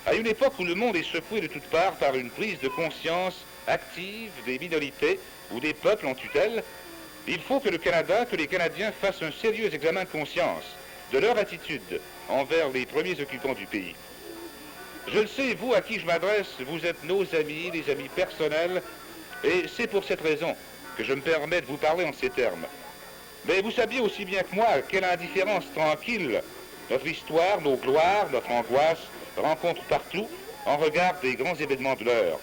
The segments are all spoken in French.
À une époque où le monde est secoué de toutes parts par une prise de conscience active des minorités ou des peuples en tutelle, il faut que le Canada, que les Canadiens fassent un sérieux examen de conscience de leur attitude envers les premiers occupants du pays. Je le sais, vous à qui je m'adresse, vous êtes nos amis, les amis personnels, et c'est pour cette raison que je me permets de vous parler en ces termes. Mais vous saviez aussi bien que moi quelle indifférence tranquille notre histoire, nos gloires, notre angoisse rencontrent partout en regard des grands événements de l'heure.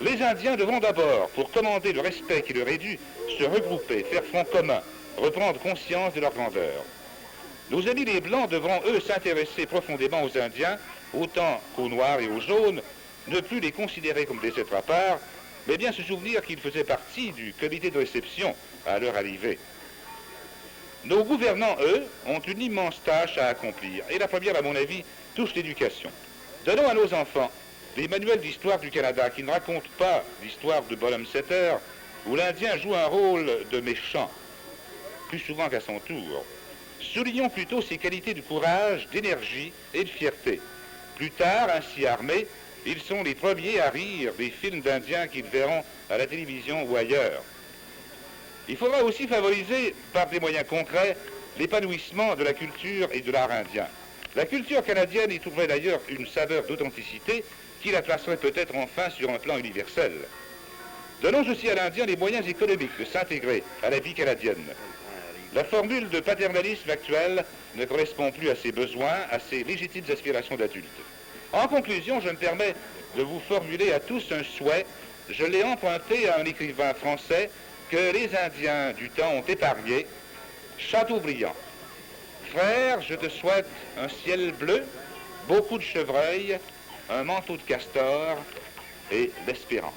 Les Indiens devront d'abord, pour commander le respect qui leur est dû, se regrouper, faire front commun, reprendre conscience de leur grandeur. Nos amis les Blancs devront, eux, s'intéresser profondément aux Indiens, autant qu'aux Noirs et aux Jaunes, ne plus les considérer comme des êtres à part, mais bien se souvenir qu'ils faisaient partie du comité de réception à leur arrivée. Nos gouvernants, eux, ont une immense tâche à accomplir, et la première, à mon avis, touche l'éducation. Donnons à nos enfants des manuels d'histoire du Canada qui ne racontent pas l'histoire de Bonhomme Setter, où l'Indien joue un rôle de méchant, plus souvent qu'à son tour. Soulignons plutôt ses qualités de courage, d'énergie et de fierté. Plus tard, ainsi armés, ils sont les premiers à rire des films d'Indiens qu'ils verront à la télévision ou ailleurs. Il faudra aussi favoriser, par des moyens concrets, l'épanouissement de la culture et de l'art indien. La culture canadienne y trouverait d'ailleurs une saveur d'authenticité qui la placerait peut-être enfin sur un plan universel. Donnons aussi à l'Indien les moyens économiques de s'intégrer à la vie canadienne. La formule de paternalisme actuelle ne correspond plus à ses besoins, à ses légitimes aspirations d'adultes. En conclusion, je me permets de vous formuler à tous un souhait. Je l'ai emprunté à un écrivain français que les Indiens du temps ont épargné, Chateaubriand. Frère, je te souhaite un ciel bleu, beaucoup de chevreuils, un manteau de castor et l'espérance.